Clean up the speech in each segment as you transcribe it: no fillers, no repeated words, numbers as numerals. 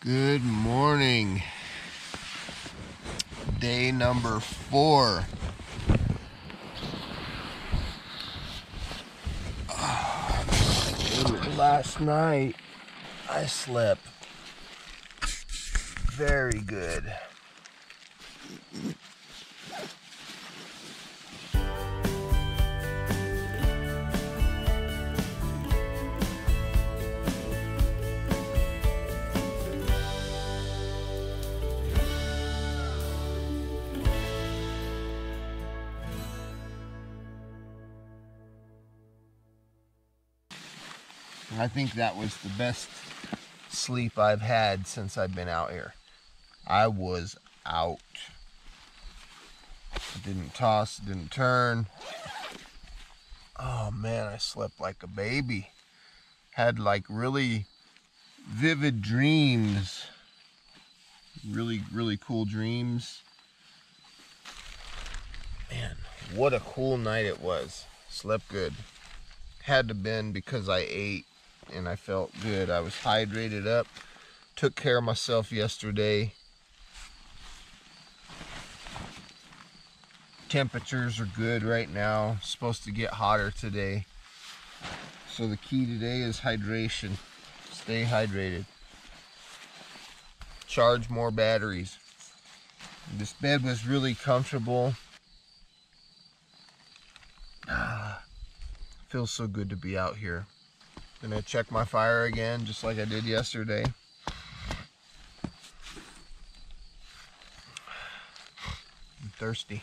Good morning. Day number 4. Last night I slept very good. I think that was the best sleep I've had since I've been out here. I was out. I didn't toss, didn't turn. Oh man, I slept like a baby. Had like really vivid dreams. Really cool dreams. Man, what a cool night it was. Slept good. Had to been because I ate and I felt good. I was hydrated up. Took care of myself yesterday. Temperatures are good right now. Supposed to get hotter today. So the key today is hydration. Stay hydrated. Charge more batteries. This bed was really comfortable. Feels so good to be out here. Gonna check my fire again, just like I did yesterday. I'm thirsty.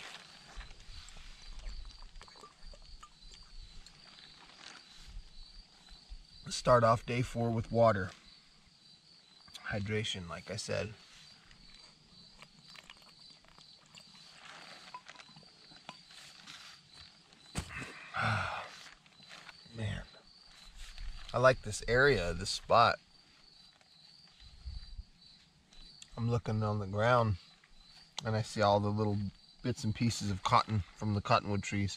Let's start off day 4 with water. Hydration, like I said. Man, I like this area, this spot. I'm looking on the ground and I see all the little bits and pieces of cotton from the cottonwood trees.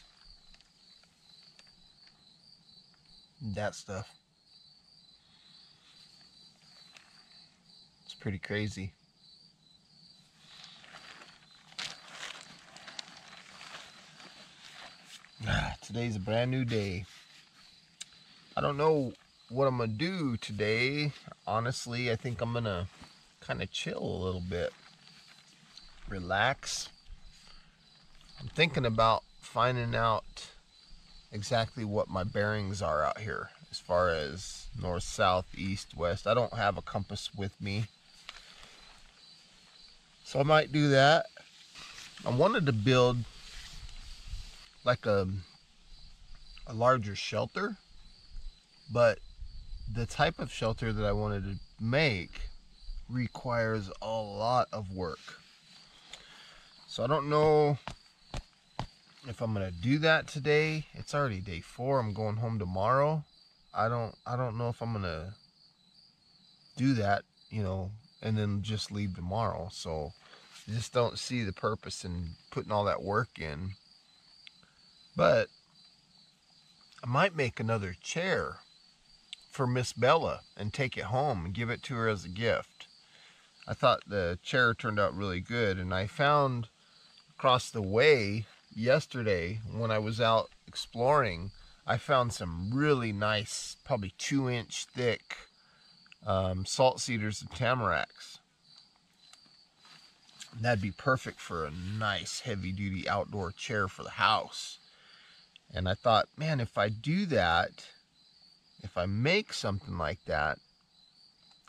That stuff. It's pretty crazy. Today's a brand new day. I don't know what I'm gonna do today. Honestly, I think I'm gonna kind of chill a little bit. Relax. I'm thinking about finding out exactly what my bearings are out here as far as north, south, east, west. I don't have a compass with me, so I might do that. I wanted to build like a larger shelter, but the type of shelter that I wanted to make requires a lot of work. So I don't know if I'm gonna do that today. It's already day 4. I'm going home tomorrow. I don't know if I'm gonna do that, and then just leave tomorrow. So I just don't see the purpose in putting all that work in. But I might make another chair for Miss Bella and take it home and give it to her as a gift. I thought the chair turned out really good, and I found across the way yesterday when I was out exploring, I found some really nice, probably 2-inch thick salt cedars and tamaracks. That'd be perfect for a nice heavy-duty outdoor chair for the house. And I thought, man, if I do that, if I make something like that,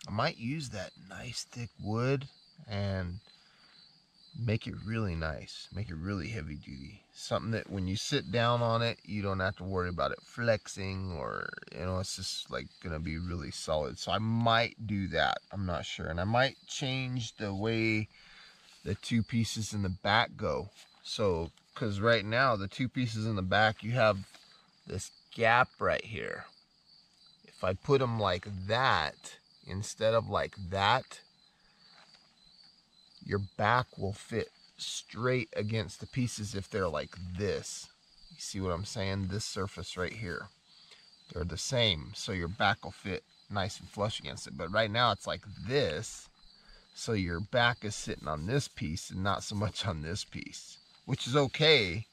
I might use that nice thick wood and make it really nice, make it really heavy duty. Something that when you sit down on it, you don't have to worry about it flexing, or, it's just like gonna be really solid. So I might do that. I'm not sure. And I might change the way the 2 pieces in the back go. So, because right now the 2 pieces in the back, you have this gap right here. If I put them like that instead of like that, your back will fit straight against the pieces if they're like this. You see what I'm saying? This surface right here. They're the same, so your back will fit nice and flush against it. But right now it's like this, So your back is sitting on this piece and not so much on this piece, which is okay.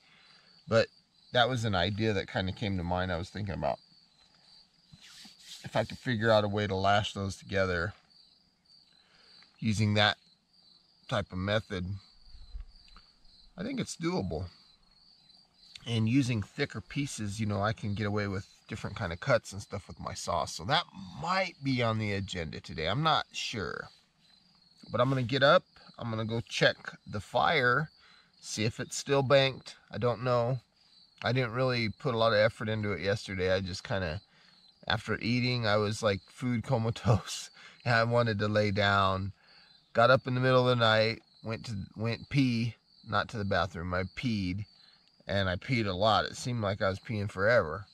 But that was an idea that kind of came to mind. I was thinking about if I could figure out a way to lash those together using that type of method. I think it's doable. And using thicker pieces, you know, I can get away with different kind of cuts and stuff with my saw. So that might be on the agenda today. I'm not sure. But I'm going to get up. I'm going to go check the fire, see if it's still banked. I don't know. I didn't really put a lot of effort into it yesterday. I just kind of, after eating, I was like food comatose. And I wanted to lay down. Got up in the middle of the night, went pee, not to the bathroom. I peed. And I peed a lot. It seemed like I was peeing forever.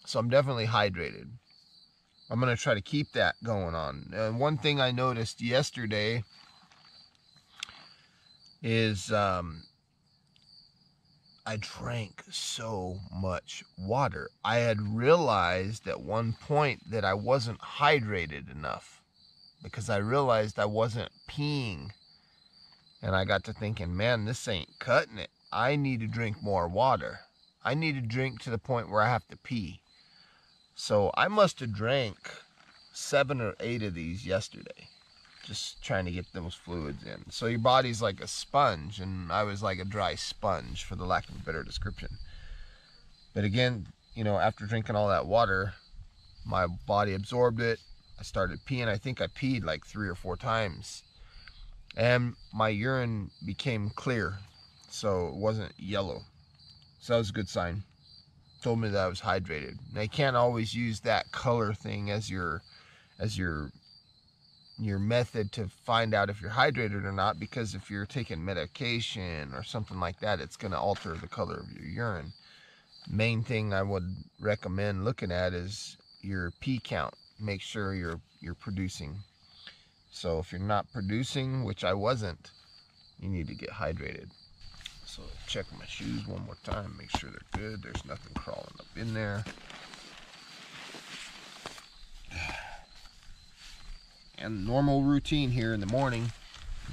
So I'm definitely hydrated. I'm going to try to keep that going on. And one thing I noticed yesterday is I drank so much water. I had realized at one point that I wasn't hydrated enough because I realized I wasn't peeing. And I got to thinking, man, this ain't cutting it. I need to drink more water. I need to drink to the point where I have to pee. So I must have drank 7 or 8 of these yesterday, just trying to get those fluids in. So your body's like a sponge, and I was like a dry sponge, for the lack of a better description. But again, you know, after drinking all that water, my body absorbed it. I started peeing. I think I peed like 3 or 4 times. And my urine became clear, so it wasn't yellow. So that was a good sign. Told me that I was hydrated. Now, you can't always use that color thing as your method to find out if you're hydrated or not, because if you're taking medication or something like that, it's going to alter the color of your urine. Main thing I would recommend looking at is your pee count. Make sure you're producing. So if you're not producing, which I wasn't, you need to get hydrated. So check my shoes one more time, make sure they're good. There's nothing crawling up in there. And normal routine here in the morning,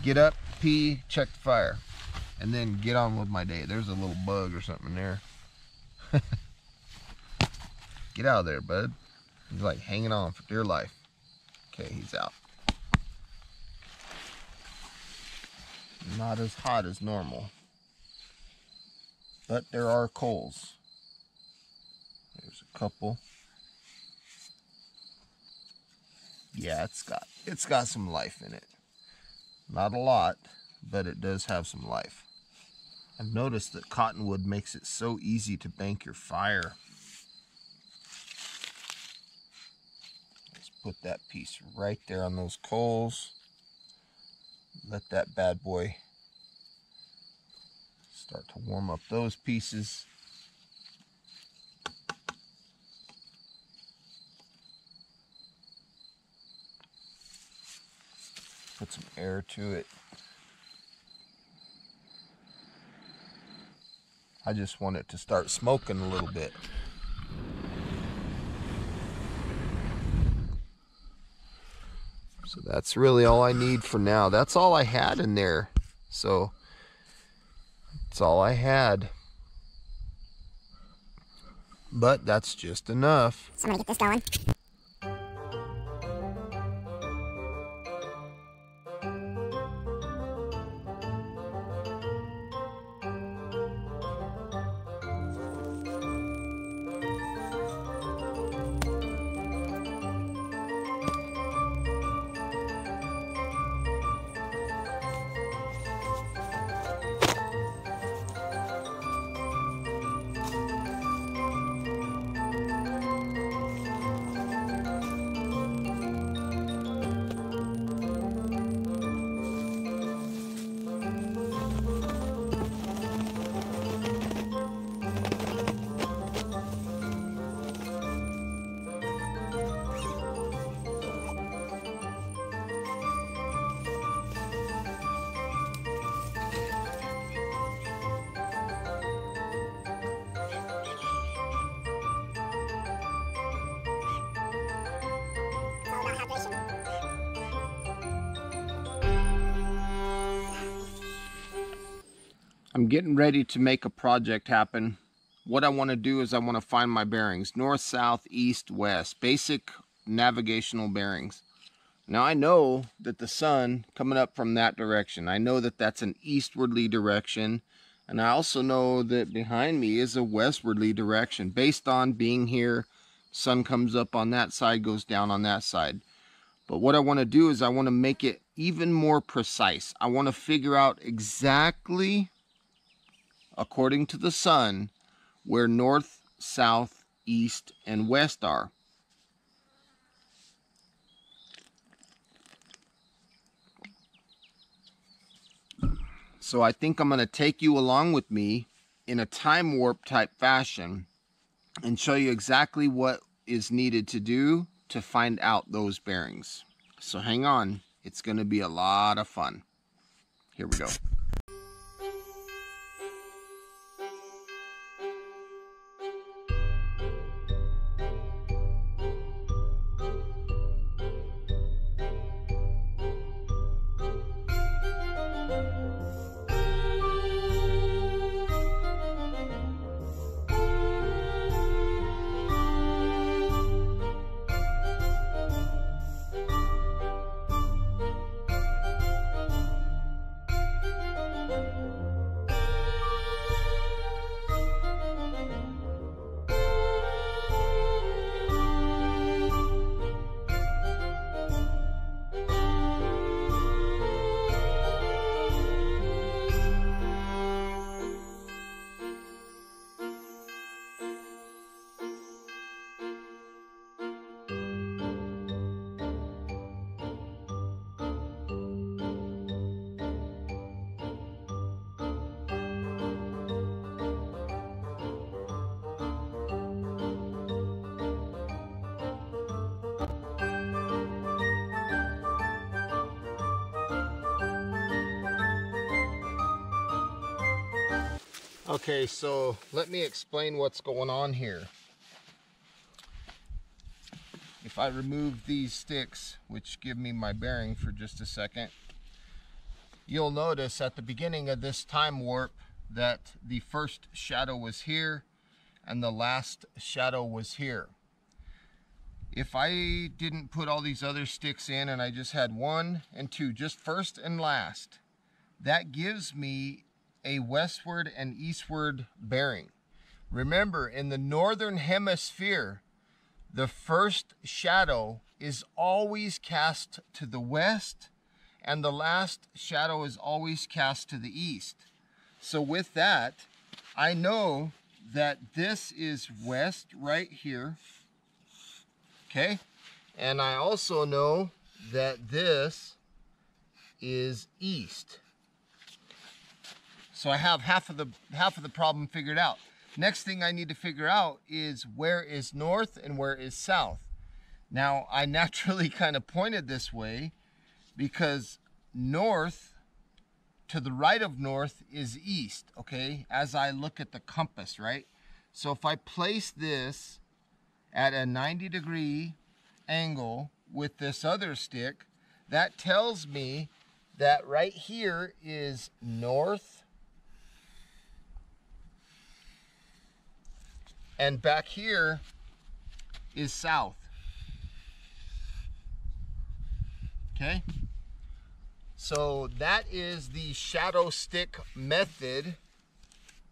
get up, pee, check the fire, and then get on with my day. There's a little bug or something there. Get out of there, bud. He's like hanging on for dear life. Okay, he's out. Not as hot as normal, but there are coals. There's a couple. Yeah, it's got some life in it. Not a lot, but it does have some life. I've noticed that cottonwood makes it so easy to bank your fire. Let's put that piece right there on those coals. Let that bad boy start to warm up those pieces. Put some air to it. I just want it to start smoking a little bit. So that's really all I need for now. That's all I had in there. So that's all I had. But that's just enough. So I'm gonna get this going. getting ready to make a project happen. What I want to do is I want to find my bearings, north, south, east, west, basic navigational bearings. Now I know that the sun coming up from that direction, I know that that's an eastwardly direction, and I also know that behind me is a westwardly direction. Based on being here, sun comes up on that side, goes down on that side. But what I want to do is I want to make it even more precise. I want to figure out exactly, according to the sun, where north, south, east, and west are. So I think I'm going to take you along with me in a time warp type fashion and show you exactly what is needed to do to find out those bearings. So hang on, it's going to be a lot of fun. Here we go. Okay, so let me explain what's going on here. If I remove these sticks, which give me my bearing for just a second, you'll notice at the beginning of this time warp that the first shadow was here and the last shadow was here. If I didn't put all these other sticks in and I just had 1 and 2, just first and last, that gives me a westward and eastward bearing. Remember, in the northern hemisphere, the first shadow is always cast to the west and the last shadow is always cast to the east. So with that, I know that this is west right here, okay? And I also know that this is east. So I have half of the problem figured out. Next thing I need to figure out is where is north and where is south. Now I naturally kind of pointed this way because north to the right of north is east, okay? As I look at the compass, right? So if I place this at a 90-degree angle with this other stick, that tells me that right here is north, and back here is south. Okay? So that is the shadow stick method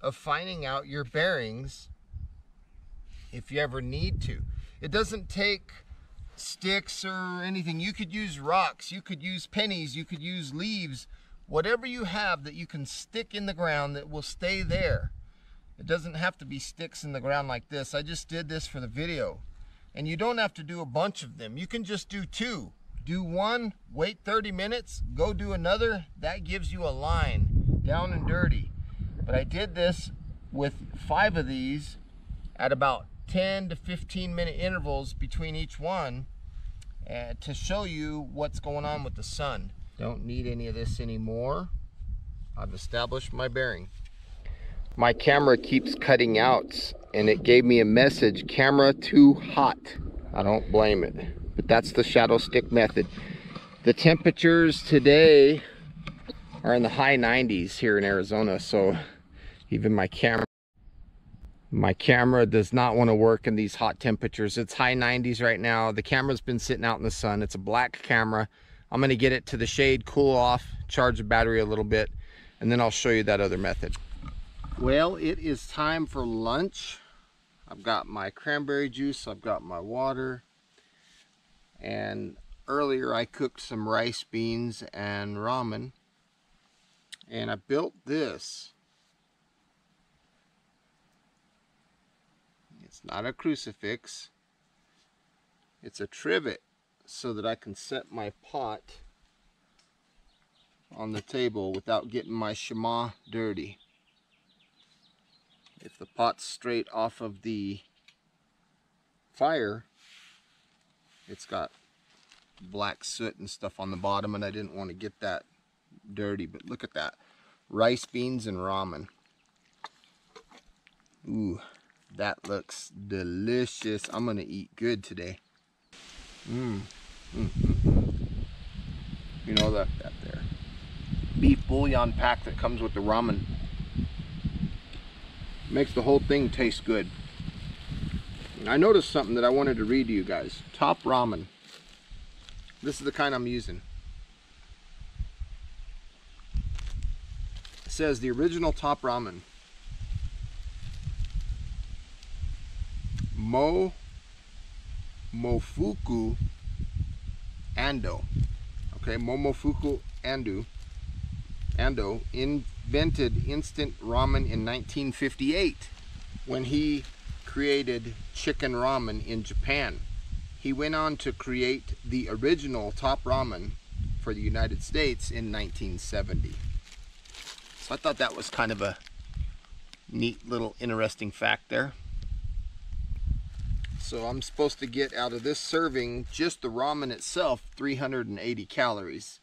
of finding out your bearings if you ever need to. It doesn't take sticks or anything. You could use rocks, you could use pennies, you could use leaves, whatever you have that you can stick in the ground that will stay there. It doesn't have to be sticks in the ground like this. I just did this for the video. And you don't have to do a bunch of them. You can just do 2. Do 1, wait 30 minutes, go do another. That gives you a line, down and dirty. But I did this with 5 of these at about 10 to 15 minute intervals between each one to show you what's going on with the sun. Don't need any of this anymore. I've established my bearing. My camera keeps cutting out and it gave me a message, camera too hot. I don't blame it, but that's the shadow stick method. The temperatures today are in the high 90s here in Arizona, so Even my camera does not want to work in these hot temperatures. It's high 90s right now. The camera's been sitting out in the sun. It's a black camera. I'm going to get it to the shade, cool off, charge the battery a little bit, and then I'll show you that other method. Well, it is time for lunch. I've got my cranberry juice, I've got my water, and earlier I cooked some rice, beans, and ramen, and I built this. It's not a crucifix, it's a trivet, so that I can set my pot on the table without getting my shema dirty. If the pot's straight off of the fire, it's got black soot and stuff on the bottom, and I didn't want to get that dirty. But look at that. Rice, beans, and ramen. Ooh, that looks delicious. I'm gonna eat good today. You know, that there beef bouillon pack that comes with the ramen makes the whole thing taste good. And I noticed something that I wanted to read to you guys. Top ramen. This is the kind I'm using. It says the original top ramen. Momofuku Ando. Okay, Momofuku Ando invented instant ramen in 1958 when he created chicken ramen in Japan. He went on to create the original top ramen for the United States in 1970. So I thought that was kind of a neat little interesting fact there. So I'm supposed to get out of this serving, just the ramen itself, 380 calories.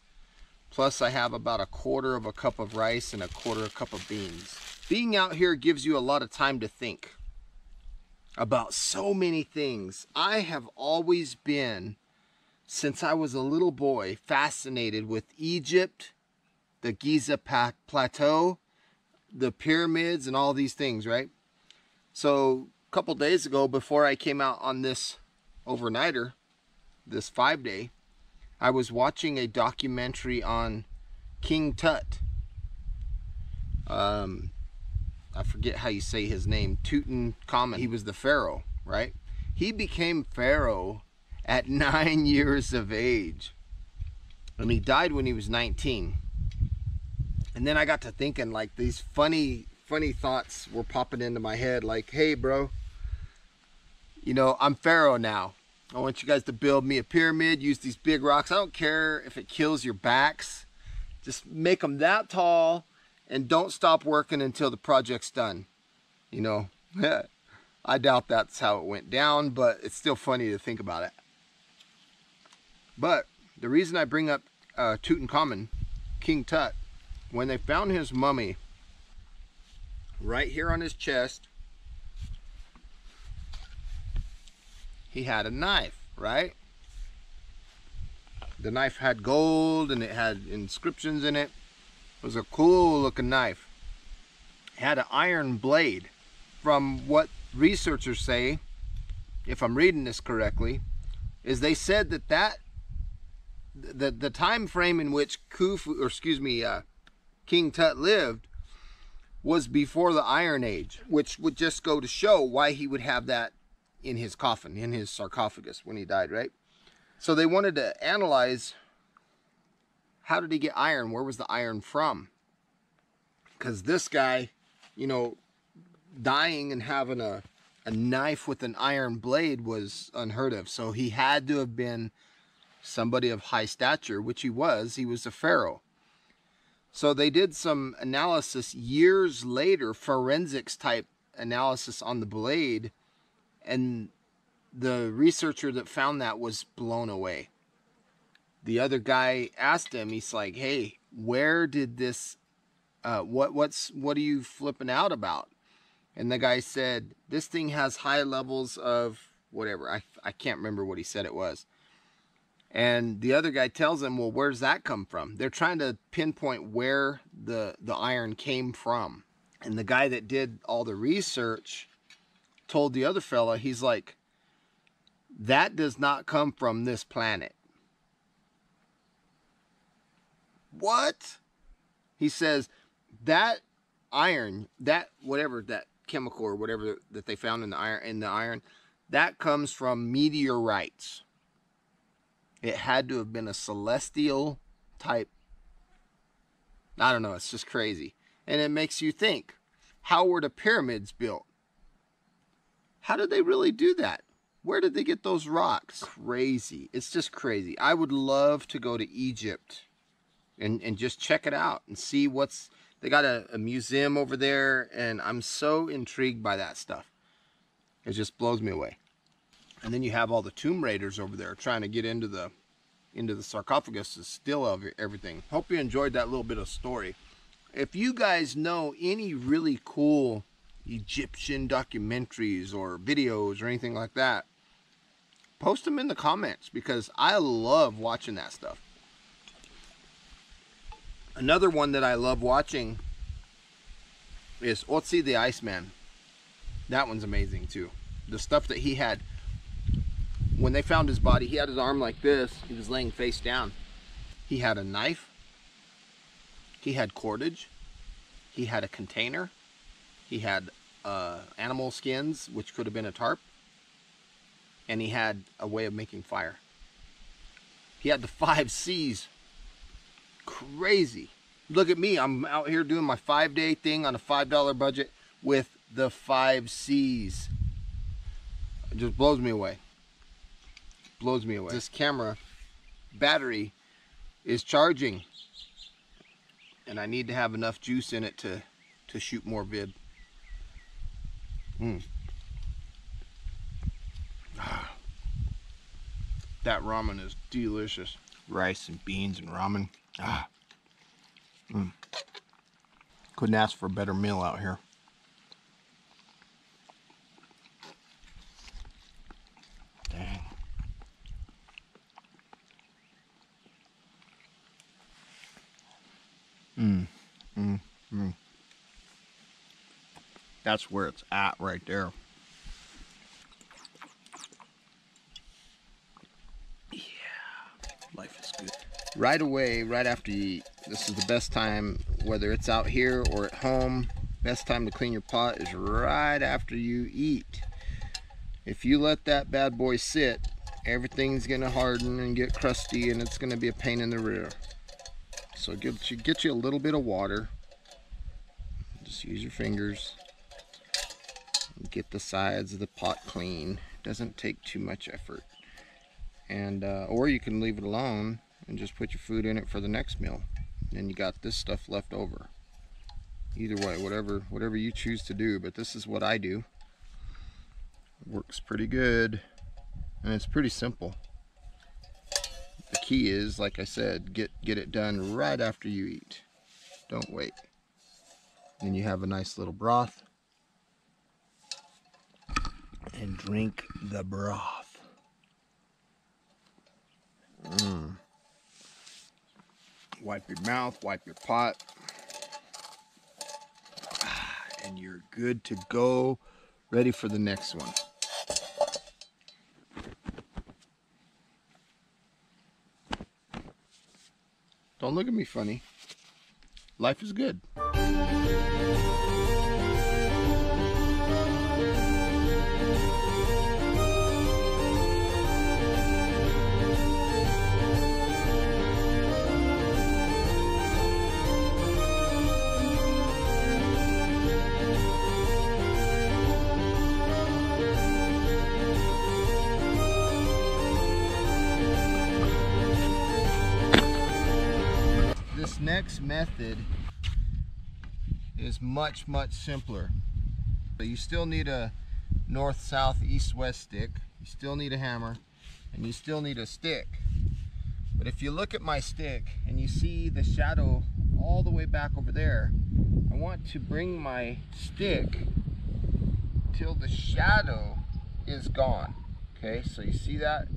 Plus I have about a quarter of a cup of rice and a quarter cup of beans. Being out here gives you a lot of time to think about so many things. I have always been, since I was a little boy, fascinated with Egypt, the Giza Plateau, the pyramids, and all these things, right? So a couple days ago, before I came out on this overnighter, this 5-day, I was watching a documentary on King Tut. I forget how you say his name, Tutankhamun. He was the pharaoh, right? He became pharaoh at 9 years of age, and he died when he was 19. And then I got to thinking, like, these funny thoughts were popping into my head, like, hey bro, you know, I'm pharaoh now. I want you guys to build me a pyramid, use these big rocks. I don't care if it kills your backs. Just make them that tall and don't stop working until the project's done. You know, I doubt that's how it went down, but it's still funny to think about it. But the reason I bring up Tutankhamun, King Tut, when they found his mummy right here on his chest, he had a knife, right? The knife had gold and it had inscriptions in it. It was a cool looking knife. It had an iron blade. From what researchers say, if I'm reading this correctly, is they said that the time frame in which King Tut lived was before the Iron Age, which would just go to show why he would have that in his coffin, in his sarcophagus when he died, right? So they wanted to analyze, how did he get iron? Where was the iron from? Because this guy, you know, dying and having a knife with an iron blade was unheard of. So he had to have been somebody of high stature, which he was. He was a pharaoh. So they did some analysis years later, forensics type analysis on the blade, and the researcher that found that was blown away. The other guy asked him, he's like, hey, where did this, what are you flipping out about? And the guy said, this thing has high levels of whatever. I can't remember what he said it was. And the other guy tells him, well, where's that come from? They're trying to pinpoint where the iron came from. And the guy that did all the research told the other fella, he's like, that does not come from this planet. What? He says, that iron, that whatever, that chemical or whatever that they found in the iron, that comes from meteorites. It had to have been a celestial type. I don't know, it's just crazy. And it makes you think, how were the pyramids built? How did they really do that? Where did they get those rocks? Crazy. It's just crazy. I would love to go to Egypt and just check it out and see what's... They got a museum over there, and I'm so intrigued by that stuff. It just blows me away. And then you have all the tomb raiders over there trying to get into the sarcophagus to steal everything. Hope you enjoyed that little bit of story. If you guys know any really cool Egyptian documentaries or videos or anything like that, post them in the comments, because I love watching that stuff. Another one that I love watching is Otzi the Iceman. That one's amazing too. The stuff that he had. When they found his body, he had his arm like this. He was laying face down. He had a knife. He had cordage. He had a container. He had animal skins, which could have been a tarp. And he had a way of making fire. He had the 5 C's. Crazy. Look at me. I'm out here doing my 5-day thing on a $5 budget with the 5 C's. It just blows me away. Blows me away. This camera battery is charging, and I need to have enough juice in it to shoot more vid. That ramen is delicious. Rice and beans and ramen. Couldn't ask for a better meal out here. Dang. That's where it's at right there. Yeah, life is good. Right away, right after you eat, this is the best time, whether it's out here or at home. Best time to clean your pot is right after you eat. If you let that bad boy sit, everything's gonna harden and get crusty, and it's gonna be a pain in the rear. So get you a little bit of water. Just use your fingers. Get the sides of the pot clean. Doesn't take too much effort. And or you can leave it alone and just put your food in it for the next meal. And then you got this stuff left over. Either way, whatever you choose to do, but this is what I do. It works pretty good, and it's pretty simple. The key is, like I said, get it done right after you eat. Don't wait. Then you have a nice little broth. And drink the broth. Wipe your mouth, wipe your pot. And you're good to go. Ready for the next one. Don't look at me funny. Life is good. This next method is much simpler. But you still need a north, south, east, west stick. You still need a hammer, and you still need a stick. But if you look at my stick and you see the shadow all the way back over there, I want to bring my stick till the shadow is gone. Okay, so you see that?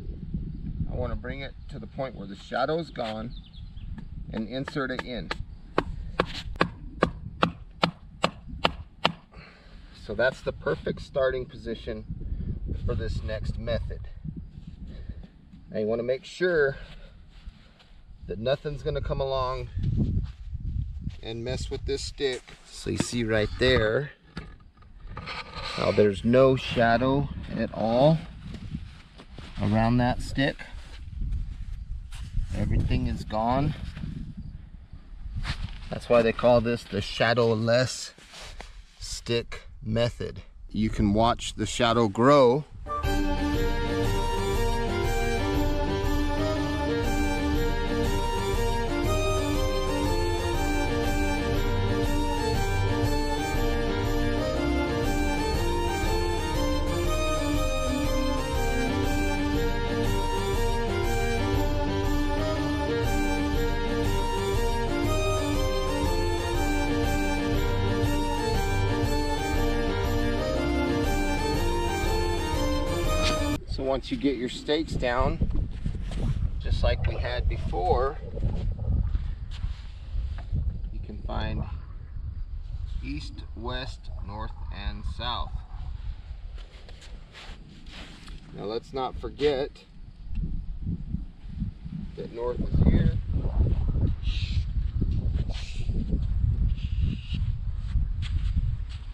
I want to bring it to the point where the shadow is gone and insert it in. So that's the perfect starting position for this next method. Now you want to make sure that nothing's going to come along and mess with this stick. So you see right there how there's no shadow at all around that stick. Everything is gone. That's why they call this the shadowless stick method. You can watch the shadow grow. So once you get your stakes down, just like we had before, you can find east, west, north, and south. Now let's not forget that north is here.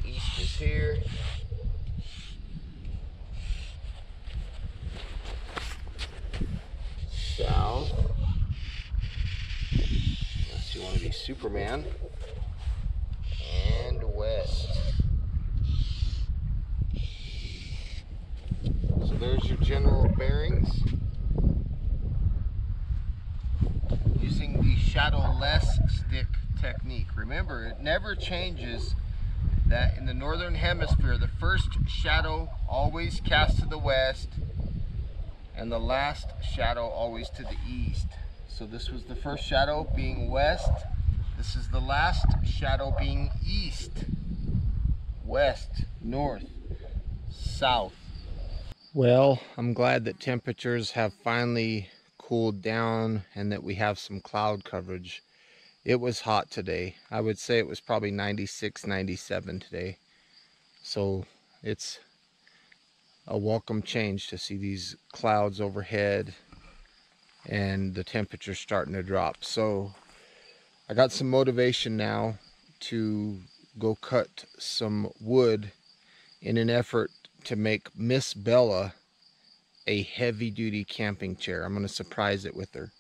East is here. South, unless you want to be Superman, and west. So there's your general bearings using the shadowless stick technique. Remember, it never changes that in the northern hemisphere the first shadow always casts to the west and the last shadow always to the east. So this was the first shadow being west. This is the last shadow being east. West, north, south. Well, I'm glad that temperatures have finally cooled down and that we have some cloud coverage. It was hot today. I would say it was probably 96, 97 today. So it's a welcome change to see these clouds overhead and the temperature starting to drop. So I got some motivation now to go cut some wood in an effort to make Miss Bella a heavy-duty camping chair. I'm going to surprise it with her.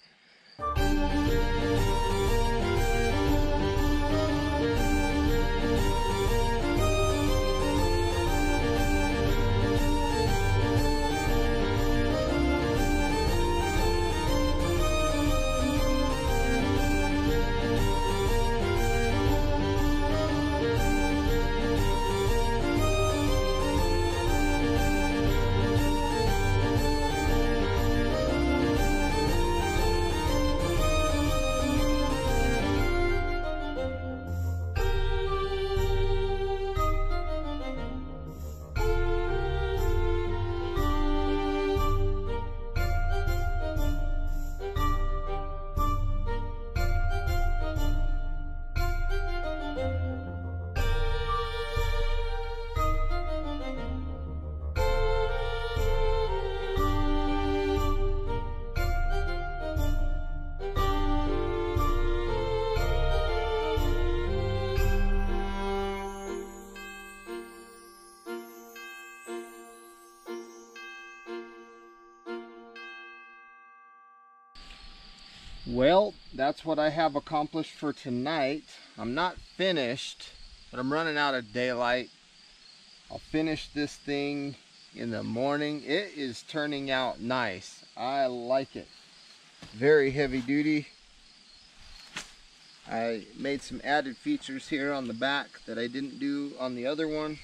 Well, that's what I have accomplished for tonight. I'm not finished, but I'm running out of daylight. I'll finish this thing in the morning. It is turning out nice. I like it. Very heavy duty. I made some added features here on the back that I didn't do on the other one.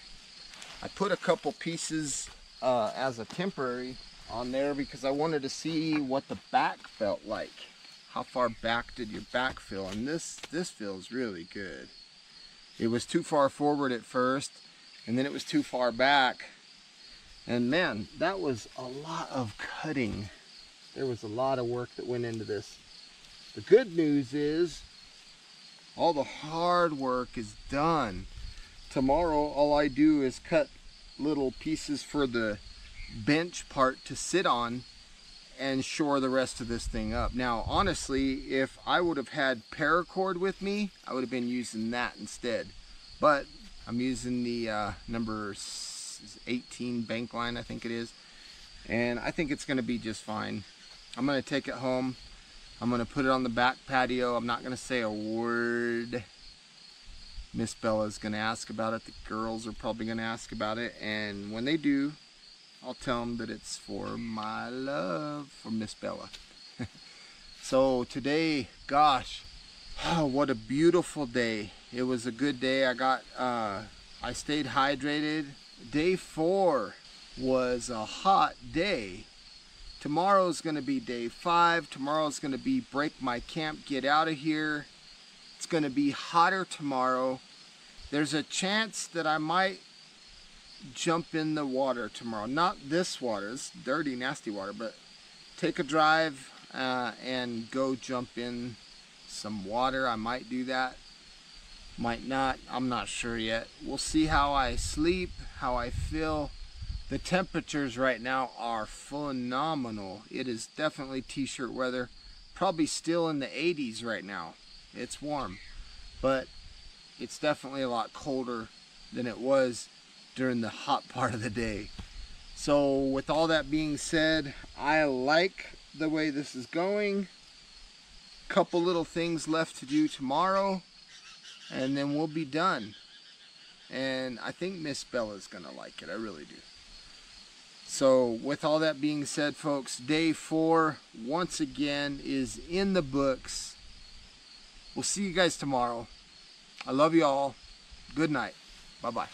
I put a couple pieces as a temporary on there because I wanted to see what the back felt like. How far back did your back feel? And this feels really good. It was too far forward at first, and then it was too far back. And man, that was a lot of cutting. There was a lot of work that went into this. The good news is all the hard work is done. tomorrow all I do is cut little pieces for the bench part to sit on and shore the rest of this thing up. Now honestly, if I would have had paracord with me, I would have been using that instead, but I'm using the number 18 bank line, I think it is, and I think it's going to be just fine. I'm going to take it home. I'm going to put it on the back patio. I'm not going to say a word. Miss Bella's going to ask about it. The girls are probably going to ask about it, and when they do, I'll tell them that it's for my love for Miss Bella. So today, gosh, oh, what a beautiful day. It was a good day. I stayed hydrated. Day 4 was a hot day. Tomorrow's going to be day 5. Tomorrow's going to be break my camp, get out of here. It's going to be hotter tomorrow. There's a chance that I might jump in the water tomorrow. Not this water, it's dirty, nasty water, but take a drive and go jump in some water. I might do that, might not. I'm not sure yet. We'll see how I sleep, how I feel. The temperatures right now are phenomenal. It is definitely t-shirt weather. Probably still in the 80s right now. It's warm, but it's definitely a lot colder than it was during the hot part of the day. So with all that being said, I like the way this is going. Couple little things left to do tomorrow, and then we'll be done. And I think Miss Bella's gonna like it. I really do. So with all that being said, folks, day 4 once again is in the books. We'll see you guys tomorrow. I love you all. Good night. Bye-bye.